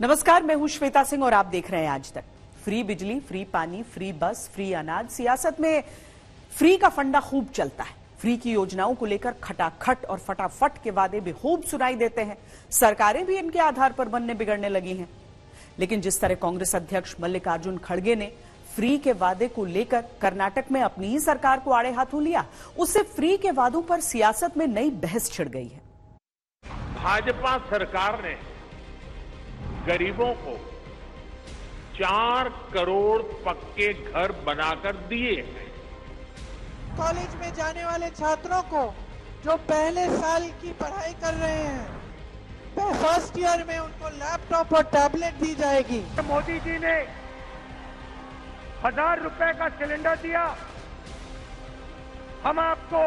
नमस्कार, मैं हूं श्वेता सिंह और आप देख रहे हैं आज तक। फ्री बिजली, फ्री पानी, फ्री बस, फ्री अनाज, सियासत में फ्री का फंडा खूब चलता है। फ्री की योजनाओं को लेकर खटाखट और फटाफट के वादे बेखूब सुनाई देते हैं। सरकारें भी इनके आधार पर बनने बिगड़ने लगी हैं। लेकिन जिस तरह कांग्रेस अध्यक्ष मल्लिकार्जुन खड़गे ने फ्री के वादे को लेकर कर्नाटक में अपनी ही सरकार को आड़े हाथों लिया, उससे फ्री के वादों पर सियासत में नई बहस छिड़ गई है। भाजपा सरकार ने गरीबों को 4 करोड़ पक्के घर बनाकर दिए हैं। कॉलेज में जाने वाले छात्रों को जो पहले साल की पढ़ाई कर रहे हैं, फर्स्ट ईयर में उनको लैपटॉप और टैबलेट दी जाएगी। मोदी जी ने 1000 रुपए का सिलेंडर दिया, हम आपको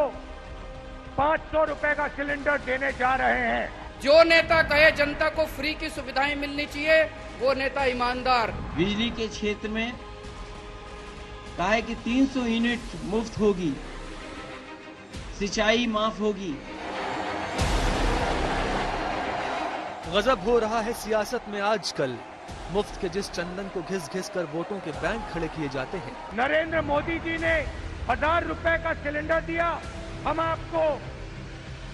500 रुपए का सिलेंडर देने जा रहे हैं। जो नेता कहे जनता को फ्री की सुविधाएं मिलनी चाहिए, वो नेता ईमानदार। बिजली के क्षेत्र में कहा है कि 300 यूनिट मुफ्त होगी, सिंचाई माफ होगी। गजब हो रहा है सियासत में आजकल। मुफ्त के जिस चंदन को घिस घिस कर वोटों के बैंक खड़े किए जाते हैं। नरेंद्र मोदी जी ने 1000 रुपए का सिलेंडर दिया, हम आपको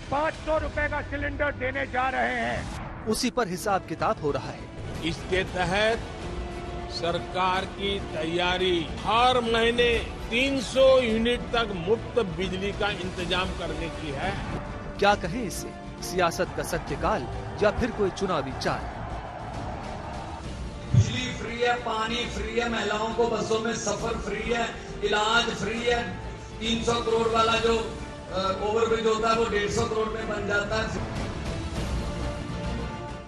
500 रुपए का सिलेंडर देने जा रहे हैं। उसी पर हिसाब किताब हो रहा है। इसके तहत सरकार की तैयारी हर महीने 300 यूनिट तक मुफ्त बिजली का इंतजाम करने की है। क्या कहें इसे, सियासत का सत्यकाल या फिर कोई चुनावी चाल? बिजली फ्री है, पानी फ्री है, महिलाओं को बसों में सफर फ्री है, इलाज फ्री है। 300 करोड़ वाला जो ओवरब्रिज होता है वो 150 करोड़ में बन जाता है।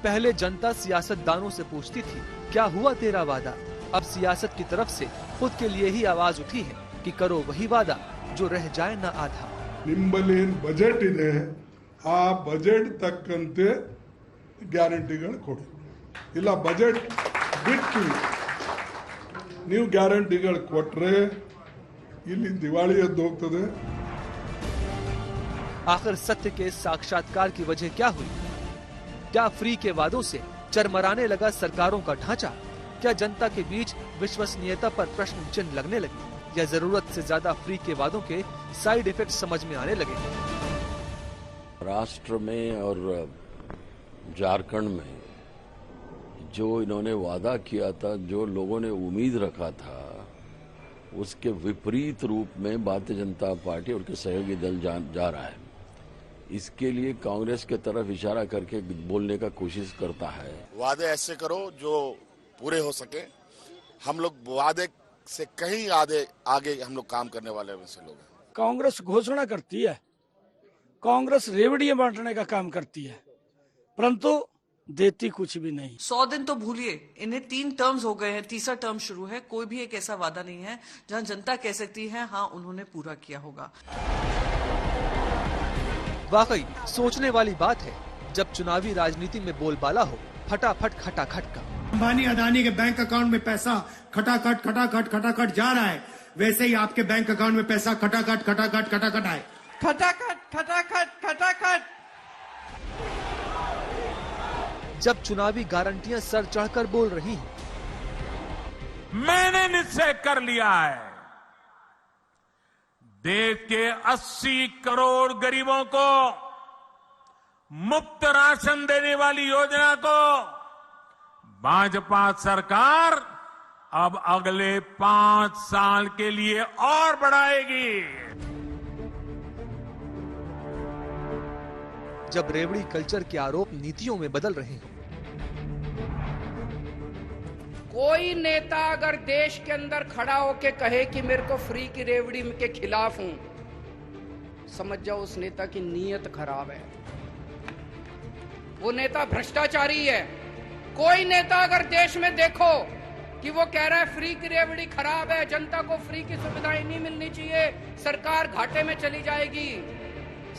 पहले जनता सियासतदानों से पूछती थी, क्या हुआ तेरा वादा? अब सियासत की तरफ से खुद के लिए ही आवाज उठी है कि करो वही वादा जो रह जाए ना आधा। ನಿಂಬಲೇನ್ ಬಜೆಟ್ ಇದೆ, ಆ ಬಜೆಟ್ ತಕ್ಕಂತೆ ಗ್ಯಾರಂಟಿಗಳು ಕೊಡಿ. ಇಲ್ಲ ಬಜೆಟ್ ಬಿಟ್ಟು ನೀವು ಗ್ಯಾರಂಟಿಗಳು ಕೊಟ್ರೆ ಇಲ್ಲಿ ದಿವಾಳಿ ಎದ್ದು ಹೋಗ್ತದೆ। आखिर सत्य के साक्षात्कार की वजह क्या हुई? क्या फ्री के वादों से चरमराने लगा सरकारों का ढांचा? क्या जनता के बीच विश्वसनीयता पर प्रश्न चिन्ह लगने लगे, या जरूरत से ज्यादा फ्री के वादों के साइड इफेक्ट समझ में आने लगे? राष्ट्र में और झारखंड में जो इन्होंने वादा किया था, जो लोगों ने उम्मीद रखा था, उसके विपरीत रूप में भारतीय जनता पार्टी और के सहयोगी दल जा रहा है। इसके लिए कांग्रेस के तरफ इशारा करके बोलने का कोशिश करता है। वादे ऐसे करो जो पूरे हो सके। हम लोग वादे से कहीं आगे हम लोग काम करने वाले वैसे लोग हैं। कांग्रेस घोषणा करती है, कांग्रेस रेवड़ियां बांटने का काम करती है, परंतु देती कुछ भी नहीं। 100 दिन तो भूलिए, इन्हें 3 टर्म्स हो गए हैं, तीसरा टर्म शुरू है। कोई भी एक ऐसा वादा नहीं है जहां जनता कह सकती है हाँ उन्होंने पूरा किया होगा। वाकई सोचने वाली बात है, जब चुनावी राजनीति में बोलबाला हो फटाफट खटाखट का। अंबानी अदानी के बैंक अकाउंट में पैसा खटाखट खटाखट खटाखट जा रहा है, वैसे ही आपके बैंक अकाउंट में पैसा खटाखट खटाखट खटाखट आए। खटाखट खटाखट खटाखट। जब चुनावी गारंटियां सर चढ़कर बोल रही हैं। मैंने निश्चय कर लिया है, देश के 80 करोड़ गरीबों को मुफ्त राशन देने वाली योजना को भाजपा सरकार अब अगले 5 साल के लिए और बढ़ाएगी। जब रेवड़ी कल्चर के आरोप नीतियों में बदल रहे हैं। कोई नेता अगर देश के अंदर खड़ा होके कहे कि मेरे को फ्री की रेवड़ी के खिलाफ हूं, समझ जाओ उस नेता की नीयत खराब है, वो नेता भ्रष्टाचारी है। कोई नेता अगर देश में देखो कि वो कह रहा है फ्री की रेवड़ी खराब है, जनता को फ्री की सुविधाएं नहीं मिलनी चाहिए, सरकार घाटे में चली जाएगी,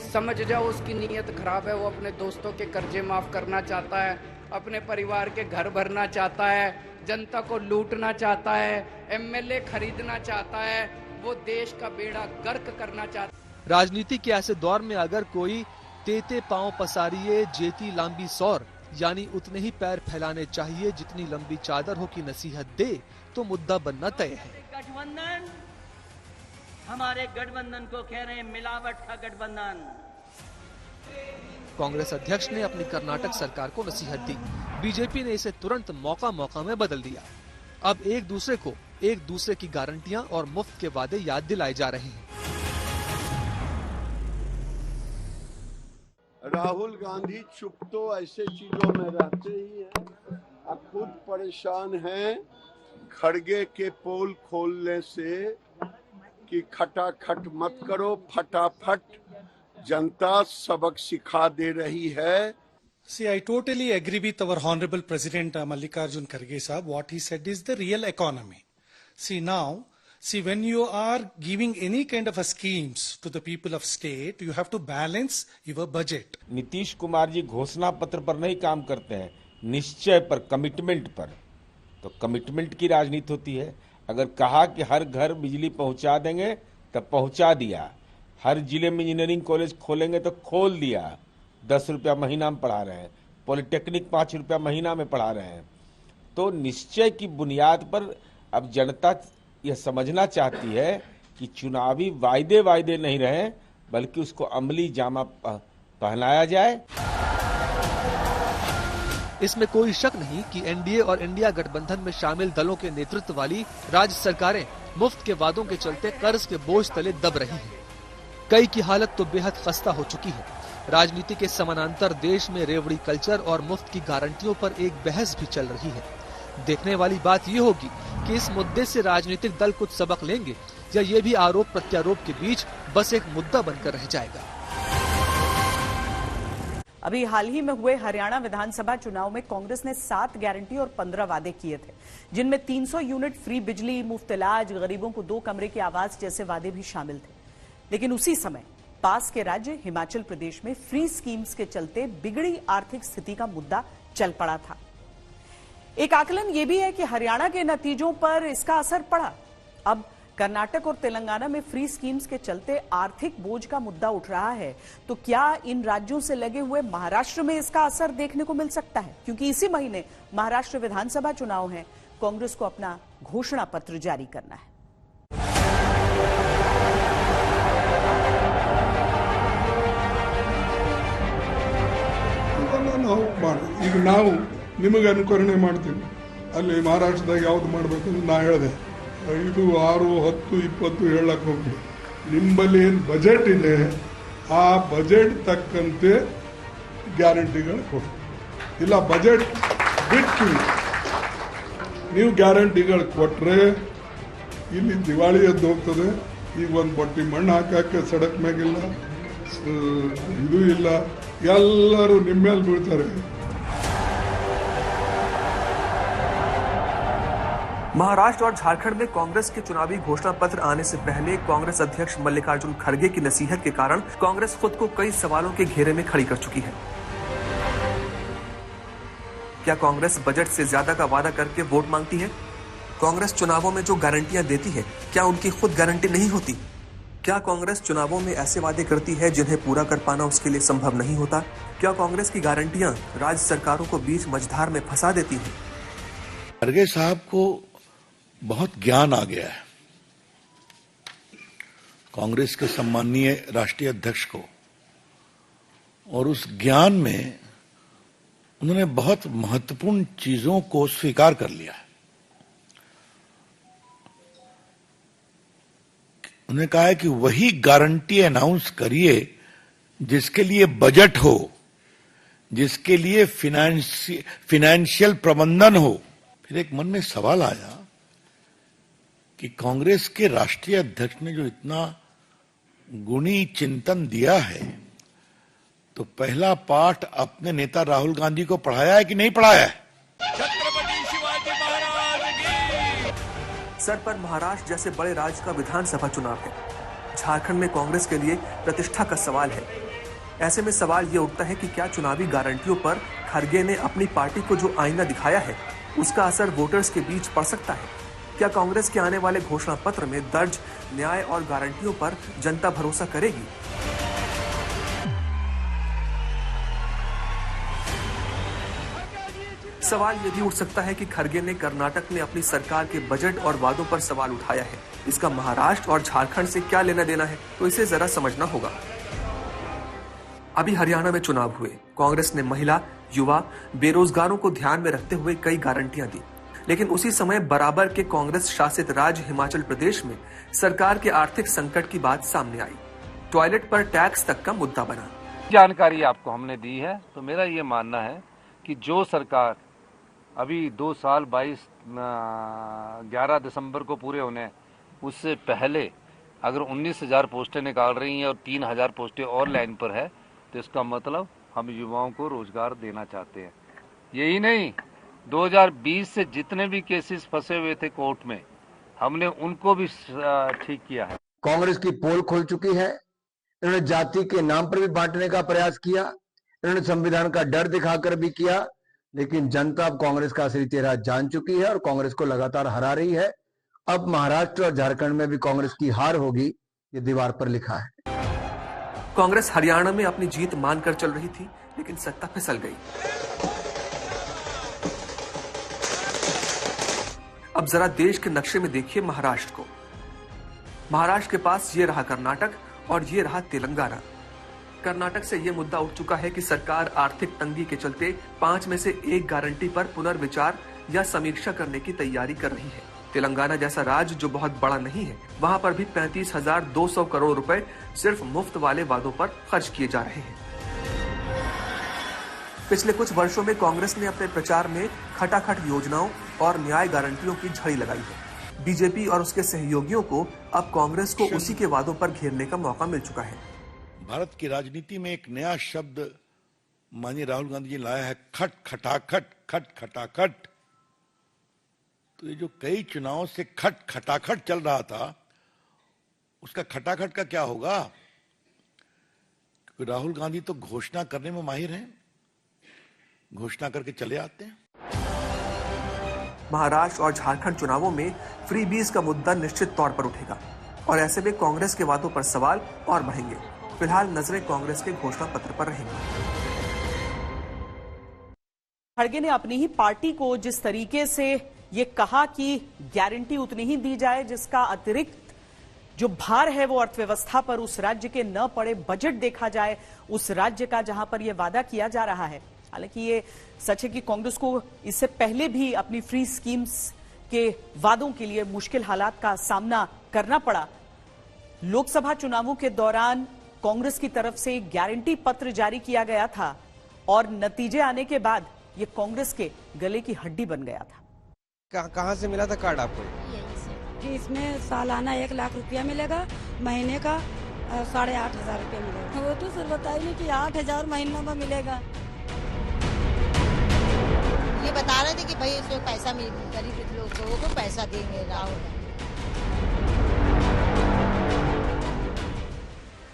समझ जाओ उसकी नीयत खराब है। वो अपने दोस्तों के कर्जे माफ करना चाहता है, अपने परिवार के घर भरना चाहता है, जनता को लूटना चाहता है, एमएलए खरीदना चाहता है, वो देश का बेड़ा गर्क करना चाहता है। राजनीति के ऐसे दौर में अगर कोई तेते पांव पसारिए जेती लांबी सौर यानी उतने ही पैर फैलाने चाहिए जितनी लंबी चादर हो की नसीहत दे तो मुद्दा बनना तय है। गठबंधन, हमारे गठबंधन को कह रहे हैं मिलावट का गठबंधन। कांग्रेस अध्यक्ष ने अपनी कर्नाटक सरकार को नसीहत दी, बीजेपी ने इसे तुरंत मौका मौका में बदल दिया। अब एक दूसरे की गारंटियां और मुफ्त के वादे याद दिलाए जा रहे हैं। राहुल गांधी चुप तो ऐसे चीजों में रहते ही हैं, अब खुद परेशान हैं खड़गे के पोल खोलने से कि खटाखट मत करो, फटाफट जनता सबक सिखा दे रही है। See, I totally agree with our Honorable President Mallikarjun Kharge Sahab. What he said is the real economy. See, when you are giving any kind of a schemes to the people of state, you have to balance your budget. Nitish Kumar ji घोषणा पत्र पर नहीं काम करते हैं, निश्चय पर, commitment पर। तो कमिटमेंट की राजनीति होती है। अगर कहा कि हर घर बिजली पहुंचा देंगे तब पहुंचा दिया, हर जिले में इंजीनियरिंग कॉलेज खोलेंगे तो खोल दिया, 10 रुपया महीना में पढ़ा रहे हैं, पॉलिटेक्निक 5 रुपया महीना में पढ़ा रहे हैं। तो निश्चय की बुनियाद पर अब जनता यह समझना चाहती है कि चुनावी वायदे नहीं रहे, बल्कि उसको अमली जामा पहनाया जाए। इसमें कोई शक नहीं कि एनडीए और इंडिया गठबंधन में शामिल दलों के नेतृत्व वाली राज्य सरकारें मुफ्त के वादों के चलते कर्ज के बोझ तले दब रही हैं। कई की हालत तो बेहद खस्ता हो चुकी है। राजनीति के समानांतर देश में रेवड़ी कल्चर और मुफ्त की गारंटियों पर एक बहस भी चल रही है। देखने वाली बात ये होगी कि इस मुद्दे से राजनीतिक दल कुछ सबक लेंगे या ये भी आरोप प्रत्यारोप के बीच बस एक मुद्दा बनकर रह जाएगा। अभी हाल ही में हुए हरियाणा विधानसभा चुनाव में कांग्रेस ने 7 गारंटी और 15 वादे किए थे, जिनमें 300 यूनिट फ्री बिजली, मुफ्त इलाज, गरीबों को 2 कमरे के आवास जैसे वादे भी शामिल थे। लेकिन उसी समय पास के राज्य हिमाचल प्रदेश में फ्री स्कीम्स के चलते बिगड़ी आर्थिक स्थिति का मुद्दा चल पड़ा था। एक आकलन यह भी है कि हरियाणा के नतीजों पर इसका असर पड़ा। अब कर्नाटक और तेलंगाना में फ्री स्कीम्स के चलते आर्थिक बोझ का मुद्दा उठ रहा है, तो क्या इन राज्यों से लगे हुए महाराष्ट्र में इसका असर देखने को मिल सकता है? क्योंकि इसी महीने महाराष्ट्र विधानसभा चुनाव है, कांग्रेस को अपना घोषणा पत्र जारी करना है। ಈಗ ನಾವು ನಿಮಗೆ ಅನುಕರಣೆ ಮಾಡ್ತೀವಿ, ಅಲ್ಲಿ ಮಹಾರಾಷ್ಟ್ರದಾಗ ಯಾವ್ದು ಮಾಡಬೇಕಂದ್ರೆ ನಾ ಹೇಳಿದೆ 5, 6, 10, 20 ಹೇಳಕ್ಕೆ ಹೋಗ್ಬಿಡಿ. ನಿಮ್ಮಲ್ಲಿ ಏನು ಬಜೆಟ್ ಇದೆ ಆ ಬಜೆಟ್ ತಕ್ಕಂತೆ ಗ್ಯಾರಂಟಿಗಳು ಕೊಡಿ. ಇಲ್ಲ ಬಜೆಟ್ ಬಿಟ್ಟು ನೀವು ಗ್ಯಾರಂಟಿಗಳು ಕೊಟ್ಟರೆ ಇಲ್ಲಿ ದಿವಾಳಿ ಎದ್ದು ಹೋಗ್ತದೆ. ಈಗ ಒಂದು ಬಟ್ಟಿ ಮಣ್ಣು ಹಾಕಕ್ಕೆ ಸಡಕ್ ಮ್ಯಾಗಿಲ್ಲ, ಇದು ಇಲ್ಲ, ಎಲ್ಲರೂ ನಿಮ್ಮ ಮೇಲೆ ಬೀಳ್ತಾರೆ. महाराष्ट्र और झारखंड में कांग्रेस के चुनावी घोषणा पत्र आने से पहले कांग्रेस अध्यक्ष मल्लिकार्जुन खड़गे की नसीहत के कारण कांग्रेस खुद को कई सवालों के घेरे में खड़ी कर चुकी है। क्या कांग्रेस बजट से ज्यादा का वादा करके वोट मांगती है? कांग्रेस चुनावों में जो गारंटियां देती है, क्या उनकी खुद गारंटी नहीं होती? क्या कांग्रेस चुनावों में ऐसे वादे करती है जिन्हें पूरा कर पाना उसके लिए संभव नहीं होता? क्या कांग्रेस की गारंटियां राज्य सरकारों को बीच मझधार में फंसा देती है? खड़गे साहब को बहुत ज्ञान आ गया है, कांग्रेस के सम्माननीय राष्ट्रीय अध्यक्ष को, और उस ज्ञान में उन्होंने बहुत महत्वपूर्ण चीजों को स्वीकार कर लिया है। उन्होंने कहा है कि वही गारंटी अनाउंस करिए जिसके लिए बजट हो, जिसके लिए फिनेंशियल प्रबंधन हो। फिर एक मन में सवाल आया कि कांग्रेस के राष्ट्रीय अध्यक्ष ने जो इतना गुणी चिंतन दिया है, तो पहला पाठ अपने नेता राहुल गांधी को पढ़ाया है कि नहीं पढ़ाया है? छत्रपति शिवाजी महाराज की। सर पर महाराष्ट्र जैसे बड़े राज्य का विधानसभा चुनाव है। झारखंड में कांग्रेस के लिए प्रतिष्ठा का सवाल है। ऐसे में सवाल ये उठता है कि क्या चुनावी गारंटियों पर खड़गे ने अपनी पार्टी को जो आईना दिखाया है, उसका असर वोटर्स के बीच पड़ सकता है? क्या कांग्रेस के आने वाले घोषणा पत्र में दर्ज न्याय और गारंटियों पर जनता भरोसा करेगी? सवाल ये भी उठ सकता है कि खड़गे ने कर्नाटक में अपनी सरकार के बजट और वादों पर सवाल उठाया है, इसका महाराष्ट्र और झारखंड से क्या लेना देना है, तो इसे जरा समझना होगा। अभी हरियाणा में चुनाव हुए, कांग्रेस ने महिला, युवा, बेरोजगारों को ध्यान में रखते हुए कई गारंटियां दी, लेकिन उसी समय बराबर के कांग्रेस शासित राज्य हिमाचल प्रदेश में सरकार के आर्थिक संकट की बात सामने आई। टॉयलेट पर टैक्स तक का मुद्दा बना। जानकारी आपको हमने दी है, तो मेरा ये मानना है कि जो सरकार अभी 2 साल 11 दिसंबर को पूरे होने, उससे पहले अगर 19,000 पोस्टें निकाल रही हैं और 3,000 पोस्टें और लाइन पर है, तो इसका मतलब हम युवाओं को रोजगार देना चाहते हैं। यही नहीं, 2020 से जितने भी केसेस फंसे हुए थे कोर्ट में, हमने उनको भी ठीक किया है। कांग्रेस की पोल खोल चुकी है। इन्होंने जाति के नाम पर भी बांटने का प्रयास किया, इन्होंने संविधान का डर दिखाकर भी किया, लेकिन जनता अब कांग्रेस का असली चेहरा जान चुकी है और कांग्रेस को लगातार हरा रही है। अब महाराष्ट्र और झारखंड में भी कांग्रेस की हार होगी, ये दीवार पर लिखा है। कांग्रेस हरियाणा में अपनी जीत मानकर चल रही थी, लेकिन सत्ता फिसल गई। अब जरा देश के नक्शे में देखिए महाराष्ट्र को। महाराष्ट्र के पास ये रहा कर्नाटक और ये रहा तेलंगाना। कर्नाटक से ये मुद्दा उठ चुका है कि सरकार आर्थिक तंगी के चलते 5 में से 1 गारंटी पर पुनर्विचार या समीक्षा करने की तैयारी कर रही है। तेलंगाना जैसा राज्य जो बहुत बड़ा नहीं है, वहां पर भी 35,200 करोड़ रुपए सिर्फ मुफ्त वाले वादों पर खर्च किए जा रहे हैं। पिछले कुछ वर्षों में कांग्रेस ने अपने प्रचार में खटाखट योजनाओं और न्याय गारंटियों की झड़ी लगाई है। बीजेपी और उसके सहयोगियों को अब कांग्रेस को उसी के वादों पर घेरने का मौका मिल चुका है। भारत की राजनीति में एक नया शब्द माननीय राहुल गांधी जी लाया है, खट खटाखट, खट खटाखट। तो ये जो कई चुनावों से खट खटाखट चल रहा था, उसका खटाखट का क्या होगा? क्योंकि राहुल गांधी तो घोषणा करने में माहिर हैं, घोषणा करके चले आते हैं। महाराष्ट्र और झारखंड चुनावों में फ्रीबीज का मुद्दा निश्चित तौर पर उठेगा और ऐसे में कांग्रेस के वादों पर सवाल और बढ़ेंगे। फिलहाल नजरें कांग्रेस के घोषणा पत्र पर रहेंगी। खड़गे ने अपनी ही पार्टी को जिस तरीके से ये कहा कि गारंटी उतनी ही दी जाए जिसका अतिरिक्त जो भार है वो अर्थव्यवस्था पर उस राज्य के न पड़े, बजट देखा जाए उस राज्य का जहां पर यह वादा किया जा रहा है। हालांकि ये सच है कि कांग्रेस को इससे पहले भी अपनी फ्री स्कीम्स के वादों के लिए मुश्किल हालात का सामना करना पड़ा। लोकसभा चुनावों के दौरान कांग्रेस की तरफ से गारंटी पत्र जारी किया गया था और नतीजे आने के बाद ये कांग्रेस के गले की हड्डी बन गया था। कहां से मिला था कार्ड आपको? कि इसमें सालाना 1 लाख रुपया मिलेगा, महीने का 8,500 रुपया मिलेगा। वो तो सर बताइए कि 8,000 महीना में मिलेगा। ये बता रहे थे कि भाई इसमें पैसा गरीब लोगों को पैसा देंगे राहुल।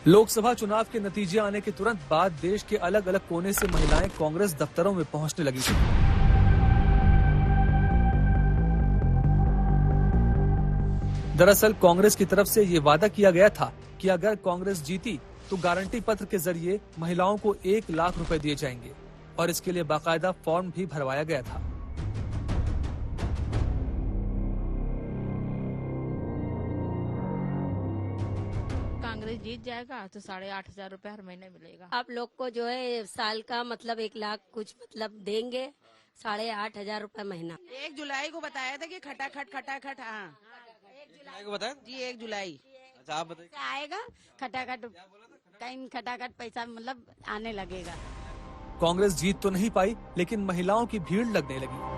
लोकसभा चुनाव के नतीजे आने के तुरंत बाद देश के अलग अलग कोने से महिलाएं कांग्रेस दफ्तरों में पहुंचने लगी थी। दरअसल कांग्रेस की तरफ से ये वादा किया गया था कि अगर कांग्रेस जीती तो गारंटी पत्र के जरिए महिलाओं को 1 लाख रुपए दिए जाएंगे और इसके लिए बाकायदा फॉर्म भी भरवाया गया था। कांग्रेस जीत जाएगा तो 8,500 रुपए हर महीने मिलेगा। आप लोग को जो है साल का मतलब 1 लाख कुछ मतलब देंगे, 8,500 रुपए महीना। 1 जुलाई को बताया था कि खटाखट। हाँ 1 जुलाई को बताया जी, 1 जुलाई। अच्छा आप बताइए। आएगा खटाखट, टाइम खटाखट पैसा मतलब आने लगेगा। कांग्रेस जीत तो नहीं पाई, लेकिन महिलाओं की भीड़ लगने लगी।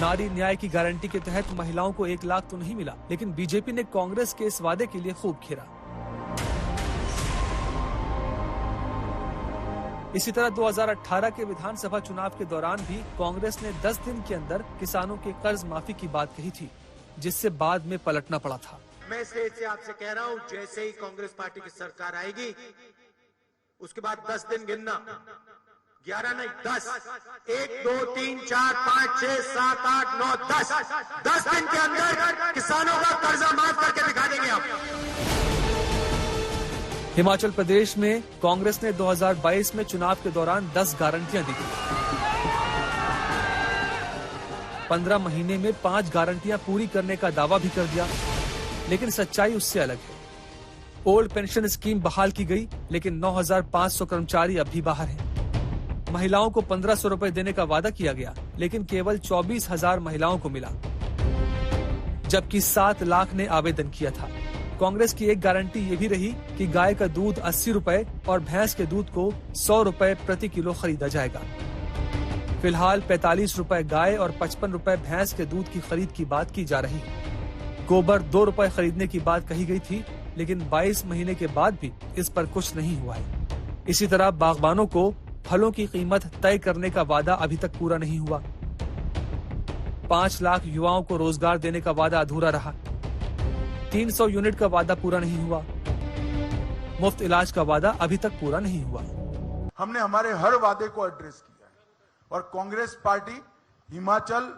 नारी न्याय की गारंटी के तहत महिलाओं को 1 लाख तो नहीं मिला, लेकिन बीजेपी ने कांग्रेस के इस वादे के लिए खूब घेरा। इसी तरह 2018 के विधानसभा चुनाव के दौरान भी कांग्रेस ने 10 दिन के अंदर किसानों के कर्ज माफी की बात कही थी, जिससे बाद में पलटना पड़ा था। मैं स्टेज से आपसे कह रहा हूं, जैसे ही कांग्रेस पार्टी की सरकार आएगी उसके बाद 10 दिन गिनना, 11 नहीं 10, 1 2 3 4 5 6 7 8 9 10 दिन के अंदर किसानों का कर्जा माफ करके दिखा देंगे आप। हिमाचल प्रदेश में कांग्रेस ने 2022 में चुनाव के दौरान 10 गारंटियां दी थी। 15 महीने में 5 गारंटियां पूरी करने का दावा भी कर दिया, लेकिन सच्चाई उससे अलग है। ओल्ड पेंशन स्कीम बहाल की गई, लेकिन 9,500 कर्मचारी अब भी बाहर हैं। महिलाओं को 1,500 रुपए देने का वादा किया गया, लेकिन केवल 24,000 महिलाओं को मिला, जबकि 7 लाख ने आवेदन किया था। कांग्रेस की एक गारंटी ये भी रही कि गाय का दूध 80 रुपए और भैंस के दूध को 100 रुपए प्रति किलो खरीदा जाएगा। फिलहाल 45 रुपए गाय और 55 रुपए भैंस के दूध की खरीद की बात की जा रही है। गोबर 2 रुपए खरीदने की बात कही गई थी, लेकिन 22 महीने के बाद भी इस पर कुछ नहीं हुआ है। इसी तरह बागबानों को फलों की कीमत तय करने का वादा अभी तक पूरा नहीं हुआ। 5 लाख युवाओं को रोजगार देने का वादा अधूरा रहा। 300 यूनिट का वादा पूरा नहीं हुआ। मुफ्त इलाज का वादा अभी तक पूरा नहीं हुआ। हमने हमारे हर वादे को एड्रेस किया है और कांग्रेस पार्टी हिमाचल,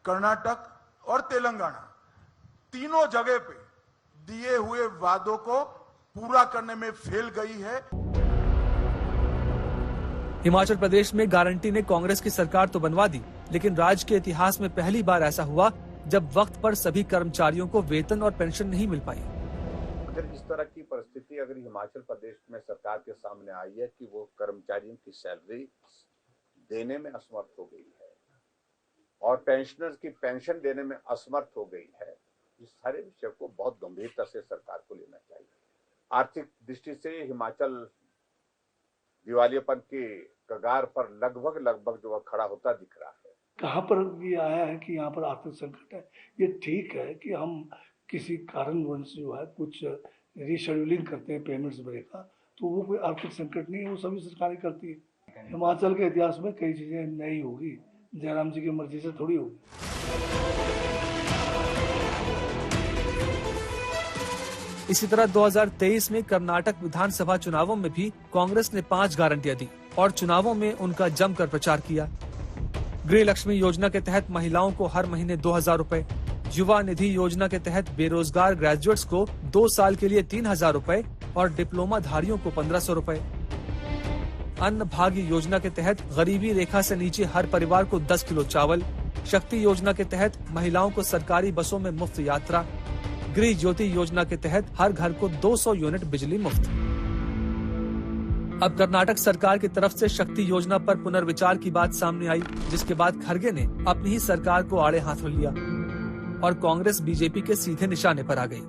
कर्नाटक और तेलंगाना तीनों जगह पे दिए हुए वादों को पूरा करने में फेल गई है। हिमाचल प्रदेश में गारंटी ने कांग्रेस की सरकार तो बनवा दी, लेकिन राज्य के इतिहास में पहली बार ऐसा हुआ जब वक्त पर सभी कर्मचारियों को वेतन और पेंशन नहीं मिल पाई। अगर इस तरह की परिस्थिति अगर हिमाचल प्रदेश में सरकार के सामने आई है कि वो कर्मचारियों की सैलरी देने में असमर्थ हो गई है और पेंशनर्स की पेंशन देने में असमर्थ हो गई है, इस सारे विषय को बहुत गंभीरता से सरकार को लेना चाहिए। आर्थिक दृष्टि से हिमाचल दिवालियापन के कगार पर लगभग जो खड़ा होता दिख रहा है। कहाँ पर ये आया है कि यहाँ पर आर्थिक संकट है? ये ठीक है कि हम किसी कारणवश जो है कुछ रीशेड्यूलिंग करते हैं पेमेंट्स वगैरह का, तो वो कोई आर्थिक संकट नहीं है, वो सभी सरकारें करती है। हिमाचल के इतिहास में कई चीजें नहीं होगी, जयराम जी की मर्जी से थोड़ी होगी। इसी तरह 2023 में कर्नाटक विधानसभा चुनावों में भी कांग्रेस ने 5 गारंटियां दी और चुनावों में उनका जमकर प्रचार किया। गृह लक्ष्मी योजना के तहत महिलाओं को हर महीने 2,000 रुपए, युवा निधि योजना के तहत बेरोजगार ग्रेजुएट्स को 2 साल के लिए 3,000 रुपए और डिप्लोमा धारियों को 1,500 रुपए। अन्न भाग्य योजना के तहत गरीबी रेखा से नीचे हर परिवार को 10 किलो चावल। शक्ति योजना के तहत महिलाओं को सरकारी बसों में मुफ्त यात्रा। गृह ज्योति योजना के तहत हर घर को 200 यूनिट बिजली मुफ्त। अब कर्नाटक सरकार की तरफ से शक्ति योजना पर पुनर्विचार की बात सामने आई, जिसके बाद खड़गे ने अपनी ही सरकार को आड़े हाथ लिया और कांग्रेस बीजेपी के सीधे निशाने पर आ गई।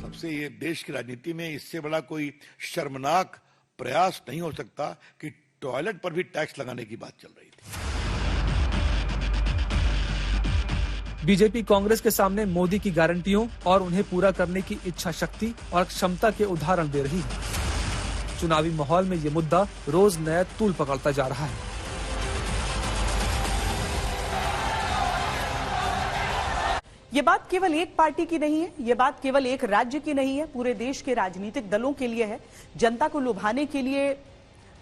सबसे ये देश की राजनीति में इससे बड़ा कोई शर्मनाक प्रयास नहीं हो सकता कि टॉयलेट पर भी टैक्स लगाने की बात चल रही थी। बीजेपी कांग्रेस के सामने मोदी की गारंटियों और उन्हें पूरा करने की इच्छा शक्ति और क्षमता के उदाहरण दे रही है। चुनावी माहौल में ये मुद्दा रोज नया तूल पकड़ता जा रहा है। ये बात केवल एक पार्टी की नहीं है, ये बात केवल एक राज्य की नहीं है, पूरे देश के राजनीतिक दलों के लिए है। जनता को लुभाने के लिए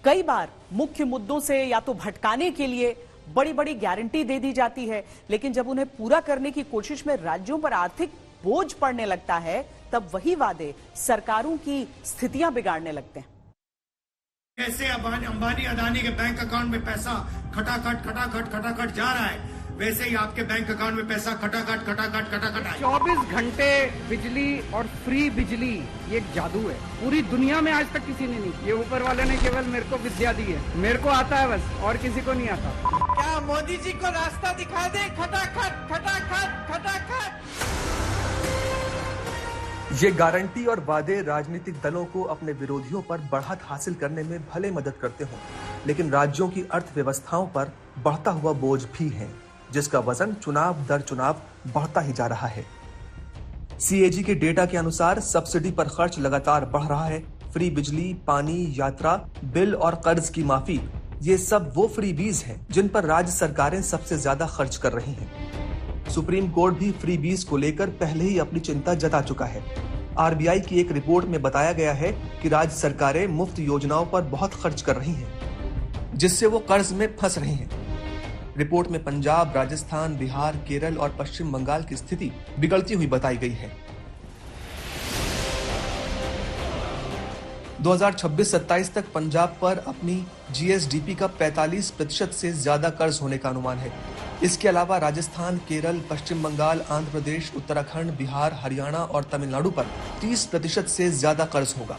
कई बार मुख्य मुद्दों से या तो भटकाने के लिए बड़ी बड़ी गारंटी दे दी जाती है, लेकिन जब उन्हें पूरा करने की कोशिश में राज्यों पर आर्थिक बोझ पड़ने लगता है, तब वही वादे सरकारों की स्थितियां बिगाड़ने लगते हैं। कैसे अंबानी अदानी के बैंक अकाउंट में पैसा खटाखट जा रहा है, वैसे ही आपके बैंक अकाउंट में पैसा खटाखट आए। 24 घंटे बिजली और फ्री बिजली ये एक जादू है, पूरी दुनिया में आज तक किसी ने नहीं। ये ऊपर वाले ने केवल मेरे को विद्या दी है, मेरे को आता है बस, और किसी को नहीं आता। क्या मोदी जी को रास्ता दिखा दे? खटाखट। ये गारंटी और वादे राजनीतिक दलों को अपने विरोधियों पर बढ़त हासिल करने में भले मदद करते हों, लेकिन राज्यों की अर्थव्यवस्थाओं पर बढ़ता हुआ बोझ भी है, जिसका वजन चुनाव दर चुनाव बढ़ता ही जा रहा है। सीएजी के डेटा के अनुसार सब्सिडी पर खर्च लगातार बढ़ रहा है। फ्री बिजली, पानी, यात्रा, बिल और कर्ज की माफी, ये सब वो फ्रीबीज हैं जिन पर राज्य सरकारें सबसे ज्यादा खर्च कर रही हैं। सुप्रीम कोर्ट भी फ्रीबीज को लेकर पहले ही अपनी चिंता जता चुका है। आरबीआई की एक रिपोर्ट में बताया गया है कि राज्य सरकारें मुफ्त योजनाओं पर बहुत खर्च कर रही हैं, जिससे वो कर्ज में फंस रही हैं। रिपोर्ट में पंजाब, राजस्थान, बिहार, केरल और पश्चिम बंगाल की स्थिति बिगड़ती हुई बताई गई है। 2026-27 तक पंजाब पर अपनी जीएसडीपी का 45% से ज्यादा कर्ज होने का अनुमान है। इसके अलावा राजस्थान, केरल, पश्चिम बंगाल, आंध्र प्रदेश, उत्तराखंड, बिहार, हरियाणा और तमिलनाडु पर 30% से ज्यादा कर्ज होगा।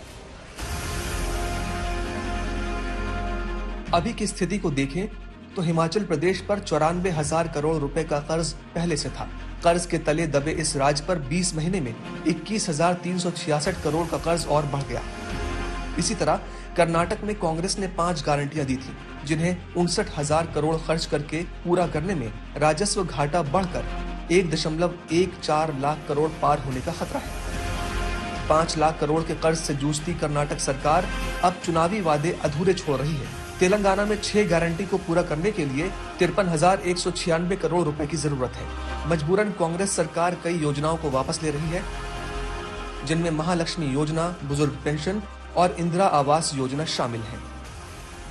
अभी की स्थिति को देखें तो हिमाचल प्रदेश पर 94,000 करोड़ रुपए का कर्ज पहले से था। कर्ज के तले दबे इस राज्य पर 20 महीने में 21,366 करोड़ का कर्ज और बढ़ गया। इसी तरह कर्नाटक में कांग्रेस ने 5 गारंटियां दी थी, जिन्हें 59,000 करोड़ खर्च करके पूरा करने में राजस्व घाटा बढ़कर 1.14 लाख करोड़ पार होने का खतरा है। 5 लाख करोड़ के कर्ज से जूझती कर्नाटक सरकार अब चुनावी वादे अधूरे छोड़ रही है। तेलंगाना में 6 गारंटी को पूरा करने के लिए 53,196 करोड़ रुपए की जरूरत है। मजबूरन कांग्रेस सरकार कई योजनाओं को वापस ले रही है, जिनमें महालक्ष्मी योजना, बुजुर्ग पेंशन और इंदिरा आवास योजना शामिल है।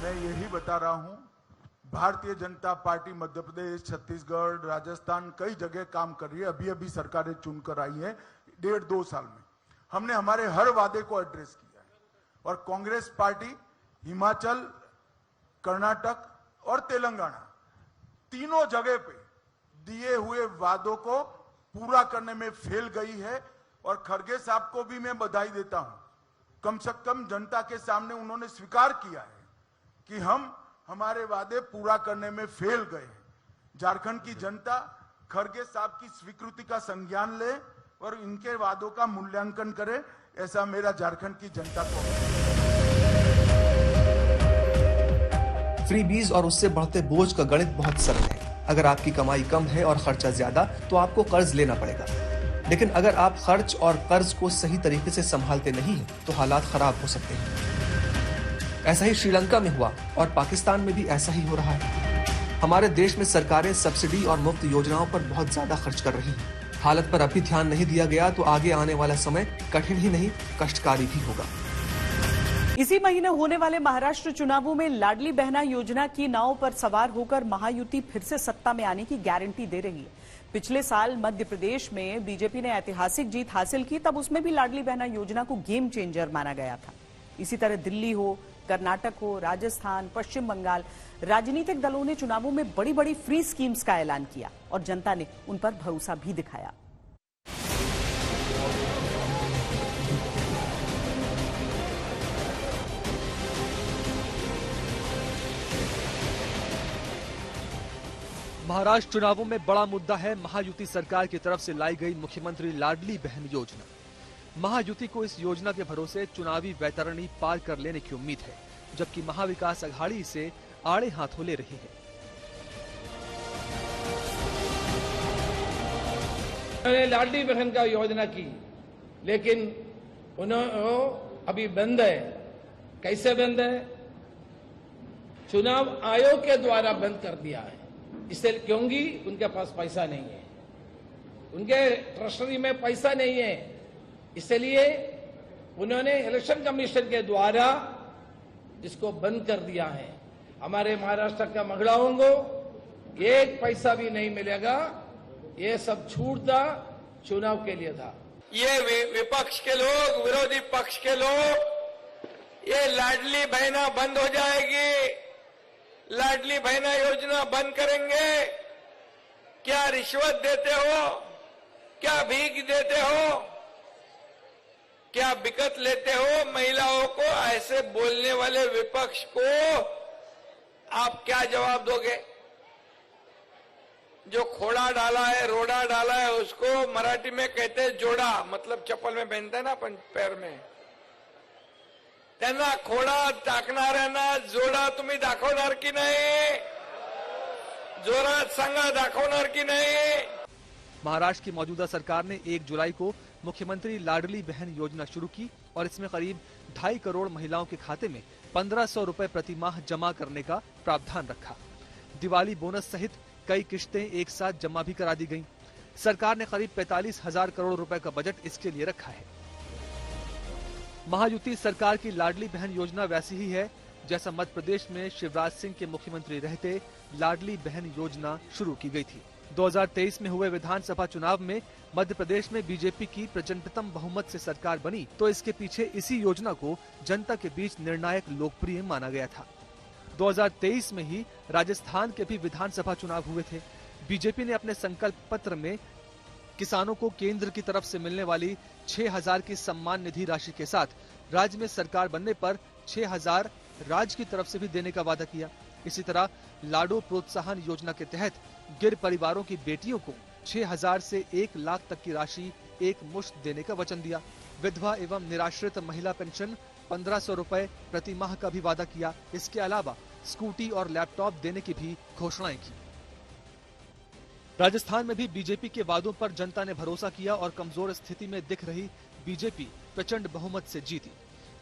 मैं यही बता रहा हूं, भारतीय जनता पार्टी मध्य प्रदेश, छत्तीसगढ़, राजस्थान कई जगह काम कर रही है। अभी अभी सरकारें चुनकर आई है 1.5-2 साल में। हमने हमारे हर वादे को एड्रेस किया है और कांग्रेस पार्टी हिमाचल, कर्नाटक और तेलंगाना तीनों जगह पे दिए हुए वादों को पूरा करने में फेल गई है। और खड़गे साहब को भी मैं बधाई देता हूं, कम से कम जनता के सामने उन्होंने स्वीकार किया है कि हम हमारे वादे पूरा करने में फेल गए हैं। झारखंड की जनता खड़गे साहब की स्वीकृति का संज्ञान ले और इनके वादों का मूल्यांकन करे, ऐसा मेरा झारखंड की जनता को। फ्रीबीज और उससे बढ़ते बोझ का गणित बहुत सरल है। अगर आपकी कमाई कम है और खर्चा ज्यादा तो आपको कर्ज लेना पड़ेगा, लेकिन अगर आप खर्च और कर्ज को सही तरीके से संभालते नहीं हैं तो हालात खराब हो सकते हैं। ऐसा ही श्रीलंका में हुआ और पाकिस्तान में भी ऐसा ही हो रहा है। हमारे देश में सरकारें सब्सिडी और मुफ्त योजनाओं पर बहुत ज्यादा खर्च कर रही हैं। हालत पर अभी ध्यान नहीं दिया गया तो आगे आने वाला समय कठिन ही नहीं कष्टकारी भी होगा। इसी महीने होने वाले महाराष्ट्र चुनावों में लाडली बहना योजना की नाव पर सवार होकर महायुति फिर से सत्ता में आने की गारंटी दे रही है। पिछले साल मध्य प्रदेश में बीजेपी ने ऐतिहासिक जीत हासिल की, तब उसमें भी लाडली बहना योजना को गेम चेंजर माना गया था। इसी तरह दिल्ली हो, कर्नाटक हो, राजस्थान, पश्चिम बंगाल, राजनीतिक दलों ने चुनावों में बड़ी बड़ी फ्री स्कीम्स का ऐलान किया और जनता ने उन पर भरोसा भी दिखाया। महाराष्ट्र चुनावों में बड़ा मुद्दा है महायुति सरकार की तरफ से लाई गई मुख्यमंत्री लाडली बहन योजना। महायुति को इस योजना के भरोसे चुनावी वैतरणी पार कर लेने की उम्मीद है, जबकि महाविकास अघाड़ी इसे आड़े हाथों ले रही है। उन्होंने लाडली बहन का योजना की, लेकिन उन्होंने अभी बंद है। कैसे बंद है? चुनाव आयोग के द्वारा बंद कर दिया है। इससे क्योंकि उनके पास पैसा नहीं है, उनके ट्रेजरी में पैसा नहीं है, इसलिए उन्होंने इलेक्शन कमीशन के द्वारा इसको बंद कर दिया है। हमारे महाराष्ट्र का महिलाओं को एक पैसा भी नहीं मिलेगा। ये सब छूट था, चुनाव के लिए था। ये विपक्ष के लोग, विरोधी पक्ष के लोग, ये लाडली बहना बंद हो जाएगी, लाडली बहना योजना बंद करेंगे। क्या रिश्वत देते हो? क्या भीख देते हो? क्या बिकत लेते हो महिलाओं को? ऐसे बोलने वाले विपक्ष को आप क्या जवाब दोगे? जो खोड़ा डाला है, रोड़ा डाला है, उसको मराठी में कहते हैं जोड़ा, मतलब चप्पल में पहनते हैं ना पैर में। त्यांना खोडा टाकणाऱ्यांना जोडा तुम्ही दाखवणार की नाही? जोरात सांगा, दाखवणार की नाही? महाराष्ट्र की मौजूदा सरकार ने 1 जुलाई को मुख्यमंत्री लाडली बहन योजना शुरू की और इसमें करीब 2.5 करोड़ महिलाओं के खाते में 1,500 रुपए प्रति माह जमा करने का प्रावधान रखा। दिवाली बोनस सहित कई किश्तें एक साथ जमा भी करा दी गईं। सरकार ने करीब 45,000 करोड़ रुपए का बजट इसके लिए रखा है। महायुति सरकार की लाडली बहन योजना वैसी ही है जैसा मध्य प्रदेश में शिवराज सिंह के मुख्यमंत्री रहते लाडली बहन योजना शुरू की गई थी। 2023 में हुए विधानसभा चुनाव में मध्य प्रदेश में बीजेपी की प्रचंडतम बहुमत से सरकार बनी तो इसके पीछे इसी योजना को जनता के बीच निर्णायक लोकप्रिय माना गया था। 2023 में ही राजस्थान के भी विधानसभा चुनाव हुए थे। बीजेपी ने अपने संकल्प पत्र में किसानों को केंद्र की तरफ से मिलने वाली 6,000 की सम्मान निधि राशि के साथ राज्य में सरकार बनने पर 6,000 राज्य की तरफ से भी देने का वादा किया। इसी तरह लाडो प्रोत्साहन योजना के तहत गिर परिवारों की बेटियों को 6,000 से 1 लाख तक की राशि एक मुश्त देने का वचन दिया। विधवा एवं निराश्रित महिला पेंशन 1,500 रुपए प्रति माह का भी वादा किया। इसके अलावा स्कूटी और लैपटॉप देने की भी घोषणाएं की। राजस्थान में भी बीजेपी के वादों पर जनता ने भरोसा किया और कमजोर स्थिति में दिख रही बीजेपी प्रचंड बहुमत से जीती।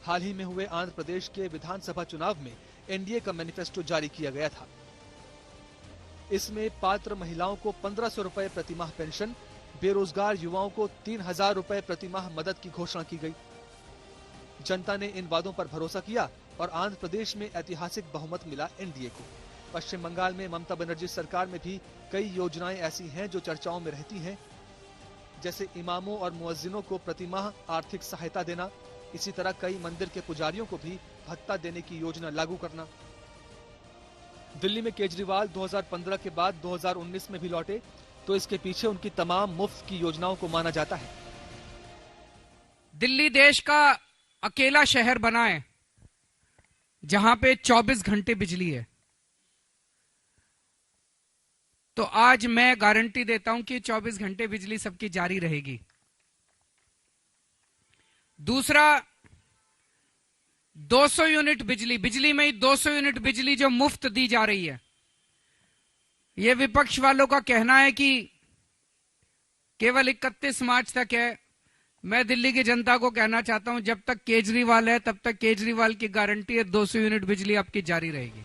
हाल ही में हुए आंध्र प्रदेश के विधानसभा चुनाव में एनडीए का मैनिफेस्टो जारी किया गया था। इसमें पात्र महिलाओं को 1,500 रुपए प्रति माह पेंशन, बेरोजगार युवाओं को 3,000 रुपए प्रति माह मदद की घोषणा की गई। जनता ने इन वादों पर भरोसा किया और आंध्र प्रदेश में ऐतिहासिक बहुमत मिला एनडीए को। पश्चिम बंगाल में ममता बनर्जी सरकार में भी कई योजनाएं ऐसी हैं जो चर्चाओं में रहती हैं, जैसे इमामों और मुअज्जिनों को प्रतिमाह आर्थिक सहायता देना। इसी तरह कई मंदिर के पुजारियों को भी भत्ता देने की योजना लागू करना। दिल्ली में केजरीवाल 2015 के बाद 2019 में भी लौटे, तो इसके पीछे उनकी तमाम मुफ्त की योजनाओं को माना जाता है। दिल्ली देश का अकेला शहर बना है जहां पे 24 घंटे बिजली है। तो आज मैं गारंटी देता हूं कि 24 घंटे बिजली सबकी जारी रहेगी। दूसरा, 200 यूनिट बिजली में ही 200 यूनिट बिजली जो मुफ्त दी जा रही है। यह विपक्ष वालों का कहना है कि केवल 31 मार्च तक है। मैं दिल्ली की जनता को कहना चाहता हूं, जब तक केजरीवाल है तब तक केजरीवाल की गारंटी है 200 यूनिट बिजली आपकी जारी रहेगी।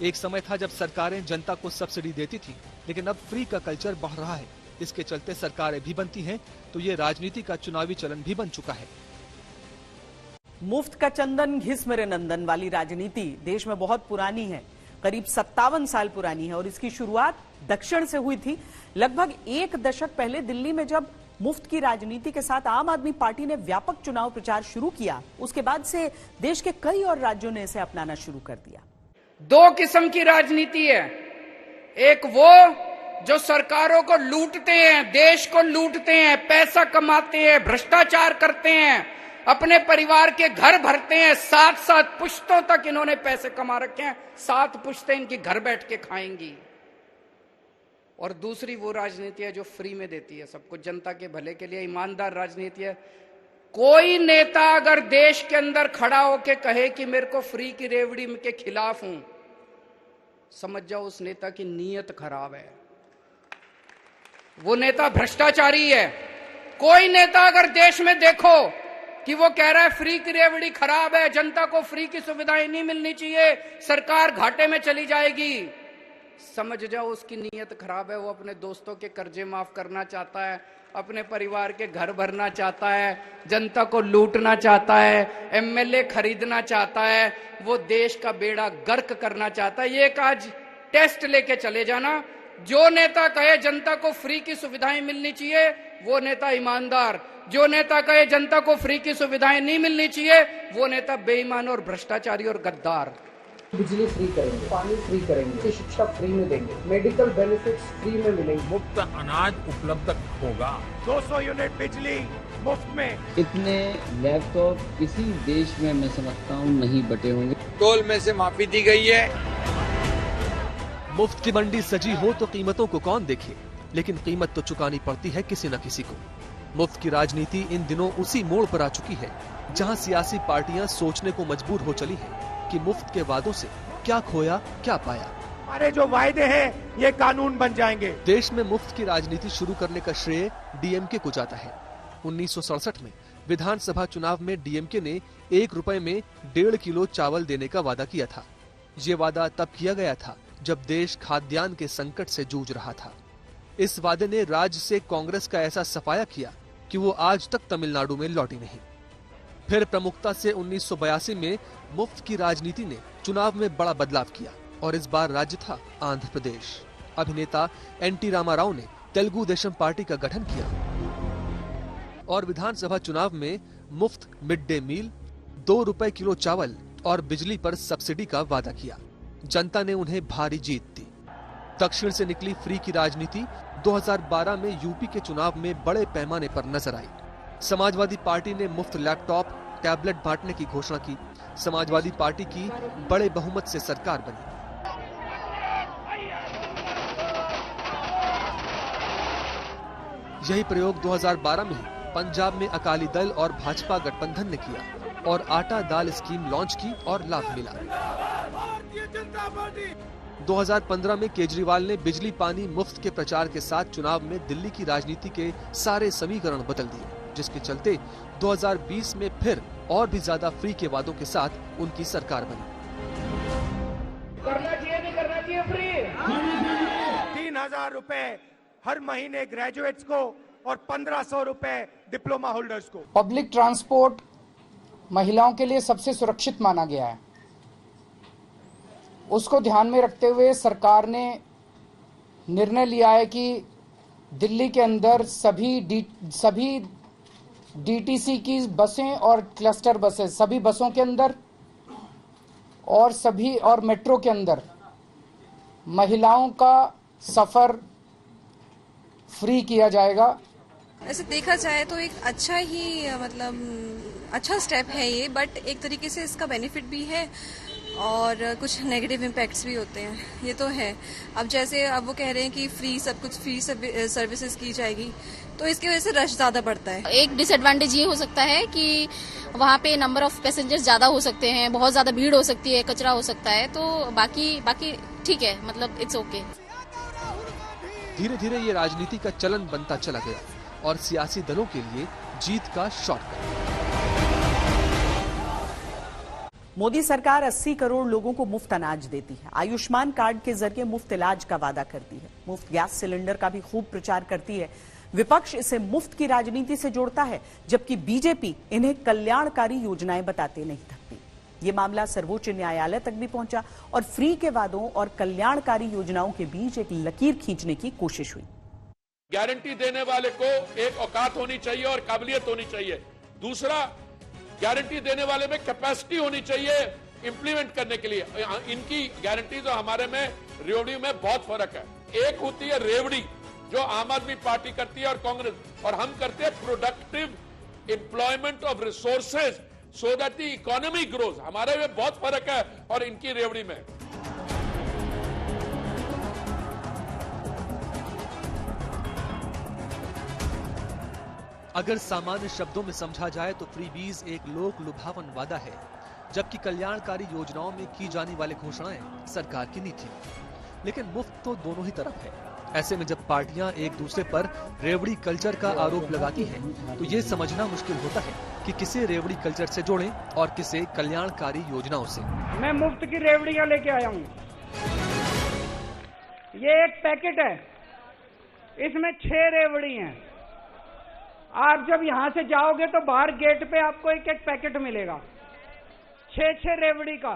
एक समय था जब सरकारें जनता को सब्सिडी देती थी, लेकिन अब फ्री का कल्चर बढ़ रहा है। इसके चलते सरकारें भी बनती हैं, तो ये राजनीति का चुनावी चलन भी बन चुका है। मुफ्त का चंदन घिस मेरे नंदन वाली राजनीति देश में बहुत पुरानी है, करीब 57 साल पुरानी है और इसकी शुरुआत दक्षिण से हुई थी। लगभग एक दशक पहले दिल्ली में जब मुफ्त की राजनीति के साथ आम आदमी पार्टी ने व्यापक चुनाव प्रचार शुरू किया, उसके बाद से देश के कई और राज्यों ने इसे अपनाना शुरू कर दिया। दो किस्म की राजनीति है। एक वो जो सरकारों को लूटते हैं, देश को लूटते हैं, पैसा कमाते हैं, भ्रष्टाचार करते हैं, अपने परिवार के घर भरते हैं। 7-7 पुश्तों तक इन्होंने पैसे कमा रखे हैं, 7 पुश्तें इनकी घर बैठ के खाएंगी। और दूसरी वो राजनीति है जो फ्री में देती है सबको, जनता के भले के लिए, ईमानदार राजनीति है। कोई नेता अगर देश के अंदर खड़ा होके कहे कि मेरे को फ्री की रेवड़ी के खिलाफ हूं, समझ जाओ उस नेता की नीयत खराब है, वो नेता भ्रष्टाचारी है। कोई नेता अगर देश में देखो कि वो कह रहा है फ्री की रेवड़ी खराब है, जनता को फ्री की सुविधाएं नहीं मिलनी चाहिए, सरकार घाटे में चली जाएगी, समझ जाओ उसकी नीयत खराब है। वो अपने दोस्तों के कर्जे माफ करना चाहता है, अपने परिवार के घर भरना चाहता है, जनता को लूटना चाहता है, एमएलए खरीदना चाहता है, वो देश का बेड़ा गर्क करना चाहता है। ये एक आज टेस्ट लेके चले जाना, जो नेता कहे जनता को फ्री की सुविधाएं मिलनी चाहिए वो नेता ईमानदार, जो नेता कहे जनता को फ्री की सुविधाएं नहीं मिलनी चाहिए वो नेता बेईमान और भ्रष्टाचारी और गद्दार। बिजली फ्री करेंगे, पानी फ्री करेंगे, शिक्षा फ्री में देंगे, मेडिकल बेनिफिट्स फ्री में मिलेंगे, मुफ्त अनाज उपलब्ध होगा, 200 यूनिट बिजली मुफ्त में। इतने लैपटॉप किसी देश में मैं समझता हूँ नहीं बटे होंगे। टोल में से माफी दी गई है। मुफ्त की मंडी सजी हो तो कीमतों को कौन देखे, लेकिन कीमत तो चुकानी पड़ती है किसी न किसी को। मुफ्त की राजनीति इन दिनों उसी मोड़ पर आ चुकी है जहां सियासी पार्टियां सोचने को मजबूर हो चली हैं कि मुफ्त के वादों से क्या खोया क्या पाया। हमारे जो वायदे हैं ये कानून बन जाएंगे। देश में मुफ्त की राजनीति शुरू करने का श्रेय डीएमके को जाता है। 1967 में विधानसभा चुनाव में डीएमके ने 1 रुपए में 1.5 किलो चावल देने का वादा किया था। ये वादा तब किया गया था जब देश खाद्यान्न के संकट से जूझ रहा था। इस वादे ने राज्य से कांग्रेस का ऐसा सफाया किया कि वो आज तक तमिलनाडु में लौटी नहीं। फिर प्रमुखता से 1982 में मुफ्त की राजनीति ने चुनाव में बड़ा बदलाव किया और इस बार राज्य था आंध्र प्रदेश। अभिनेता एनटी रामाराव ने तेलुगु देशम पार्टी का गठन किया और विधानसभा चुनाव में मुफ्त मिड डे मील, 2 रुपए किलो चावल और बिजली पर सब्सिडी का वादा किया। जनता ने उन्हें भारी जीत दी। दक्षिण से निकली फ्री की राजनीति 2012 में यूपी के चुनाव में बड़े पैमाने पर नजर आई। समाजवादी पार्टी ने मुफ्त लैपटॉप, टैबलेट बांटने की घोषणा की। समाजवादी पार्टी की बड़े बहुमत से सरकार बनी। यही प्रयोग 2012 में पंजाब में अकाली दल और भाजपा गठबंधन ने किया और आटा दाल स्कीम लॉन्च की और लाभ मिला। 2015 में केजरीवाल ने बिजली पानी मुफ्त के प्रचार के साथ चुनाव में दिल्ली की राजनीति के सारे समीकरण बदल दिए, जिसके चलते 2020 में फिर और भी ज्यादा फ्री के वादों के साथ उनकी सरकार बनी। करना चाहिए नहीं करना चाहिए फ्री? 3,000 रुपए हर महीने ग्रेजुएट्स को और 1,500 रुपए डिप्लोमा होल्डर्स को। पब्लिक ट्रांसपोर्ट महिलाओं के लिए सबसे सुरक्षित माना गया है। उसको ध्यान में रखते हुए सरकार ने निर्णय लिया है कि दिल्ली के अंदर सभी डीटीसी की बसें और क्लस्टर बसें, सभी बसों के अंदर और मेट्रो के अंदर महिलाओं का सफर फ्री किया जाएगा। ऐसे देखा जाए तो एक अच्छा ही अच्छा स्टेप है ये, बट एक तरीके से इसका बेनिफिट भी है और कुछ नेगेटिव इम्पैक्ट्स भी होते हैं, ये तो है। अब जैसे अब वो कह रहे हैं कि फ्री सब कुछ फ्री सर्विसेज की जाएगी, तो इसकी वजह से रश ज्यादा बढ़ता है। एक डिसएडवांटेज ये हो सकता है कि वहाँ पे नंबर ऑफ पैसेंजर्स ज्यादा हो सकते हैं, बहुत ज्यादा भीड़ हो सकती है, कचरा हो सकता है, तो बाकी ठीक है, मतलब इट्स ओके। धीरे धीरे ये राजनीति का चलन बनता चला गया और सियासी दलों के लिए जीत का शॉर्टकट। मोदी सरकार 80 करोड़ लोगों को मुफ्त अनाज देती है, आयुष्मान कार्ड के जरिए मुफ्त इलाज का वादा करती है, मुफ्त गैस सिलेंडर का भी खूब प्रचार करती है। विपक्ष इसे मुफ्त की राजनीति से जोड़ता है, जबकि बीजेपी इन्हें कल्याणकारी योजनाएं बताते नहीं थकती। ये मामला सर्वोच्च न्यायालय तक भी पहुंचा और फ्री के वादों और कल्याणकारी योजनाओं के बीच एक लकीर खींचने की कोशिश हुई। गारंटी देने वाले को एक औकात होनी चाहिए और काबिलियत होनी चाहिए। दूसरा, गारंटी देने वाले में कैपेसिटी होनी चाहिए इंप्लीमेंट करने के लिए। इनकी गारंटी तो हमारे में रेवड़ी में बहुत फर्क है। एक होती है रेवड़ी जो आम आदमी पार्टी करती है और कांग्रेस, और हम करते हैं productive employment of resources so that the economy grows. हमारे में बहुत फर्क है और इनकी रेवड़ी में। अगर सामान्य शब्दों में समझा जाए तो फ्रीबीज एक लोक लुभावन वादा है, जबकि कल्याणकारी योजनाओं में की जाने वाली घोषणाएं सरकार की नीति। लेकिन मुफ्त तो दोनों ही तरफ है। ऐसे में जब पार्टियां एक दूसरे पर रेवड़ी कल्चर का आरोप लगाती हैं, तो ये समझना मुश्किल होता है कि किसे रेवड़ी कल्चर से जोड़ें और किसे कल्याणकारी योजनाओं से। मैं मुफ्त की रेवड़ियां लेके आया हूँ। ये एक पैकेट है, इसमें 6 रेवड़ी हैं। आप जब यहाँ से जाओगे तो बाहर गेट पे आपको एक एक पैकेट मिलेगा 6 रेवड़ी का।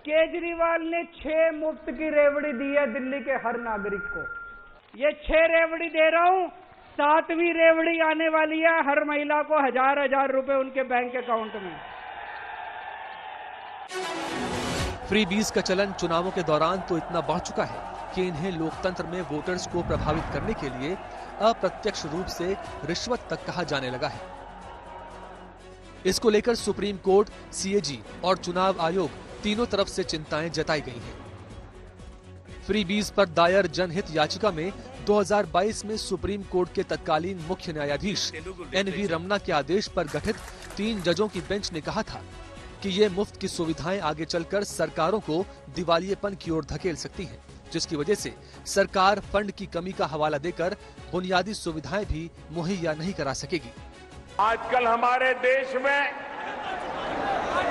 केजरीवाल ने 6 मुफ्त की रेवड़ी दी है दिल्ली के हर नागरिक को। ये 6 रेवड़ी दे रहा हूँ, 7वीं रेवड़ी आने वाली है हर महिला को 1000 रुपए उनके बैंक अकाउंट में। फ्रीबीज का चलन चुनावों के दौरान तो इतना बढ़ चुका है कि इन्हें लोकतंत्र में वोटर्स को प्रभावित करने के लिए अप्रत्यक्ष रूप से रिश्वत तक कहा जाने लगा है। इसको लेकर सुप्रीम कोर्ट, सीएजी और चुनाव आयोग तीनों तरफ से चिंताएं जताई गई हैं। फ्रीबीज पर दायर जनहित याचिका में 2022 में सुप्रीम कोर्ट के तत्कालीन मुख्य न्यायाधीश एनवी रमना के आदेश पर गठित 3 जजों की बेंच ने कहा था कि ये मुफ्त की सुविधाएं आगे चलकर सरकारों को दिवालियेपन की ओर धकेल सकती हैं, जिसकी वजह से सरकार फंड की कमी का हवाला देकर बुनियादी सुविधाएं भी मुहैया नहीं करा सकेगी। आजकल हमारे देश में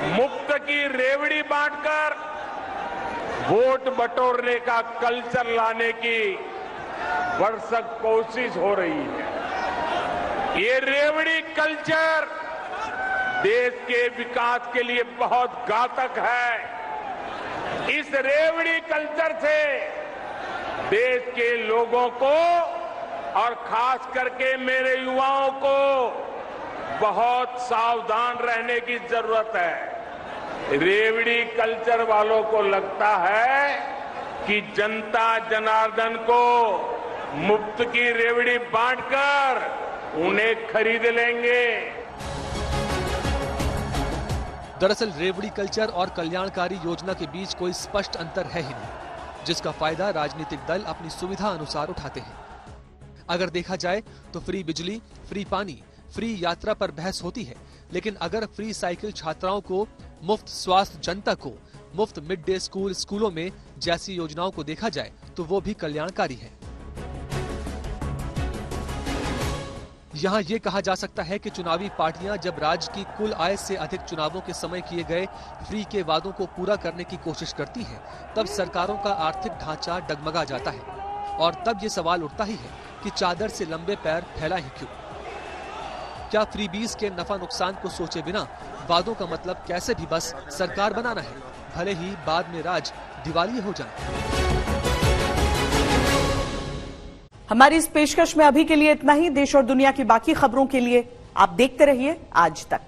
मुफ्त की रेवड़ी बांटकर वोट बटोरने का कल्चर लाने की भरसक कोशिश हो रही है। ये रेवड़ी कल्चर देश के विकास के लिए बहुत घातक है। इस रेवड़ी कल्चर से देश के लोगों को और खास करके मेरे युवाओं को बहुत सावधान रहने की जरूरत है। रेवड़ी कल्चर वालों को लगता है कि जनता जनार्दन को मुफ्त की रेवड़ी बांटकर उन्हें खरीद लेंगे। दरअसल रेवड़ी कल्चर और कल्याणकारी योजना के बीच कोई स्पष्ट अंतर है ही नहीं, जिसका फायदा राजनीतिक दल अपनी सुविधा अनुसार उठाते हैं। अगर देखा जाए तो फ्री बिजली, फ्री पानी, फ्री यात्रा पर बहस होती है, लेकिन अगर फ्री साइकिल छात्राओं को, मुफ्त स्वास्थ्य जनता को, मुफ्त मिड डे स्कूल स्कूलों में जैसी योजनाओं को देखा जाए तो वो भी कल्याणकारी है। यहाँ ये कहा जा सकता है कि चुनावी पार्टियां जब राज्य की कुल आय से अधिक चुनावों के समय किए गए फ्री के वादों को पूरा करने की कोशिश करती हैं, तब सरकारों का आर्थिक ढांचा डगमगा जाता है और तब ये सवाल उठता ही है कि चादर से लंबे पैर फैला ही क्यों? क्या फ्रीबीज के नफा नुकसान को सोचे बिना वादों का मतलब कैसे भी बस सरकार बनाना है, भले ही बाद में राज दिवालिये हो जाए। हमारी इस पेशकश में अभी के लिए इतना ही। देश और दुनिया की बाकी खबरों के लिए आप देखते रहिए आज तक।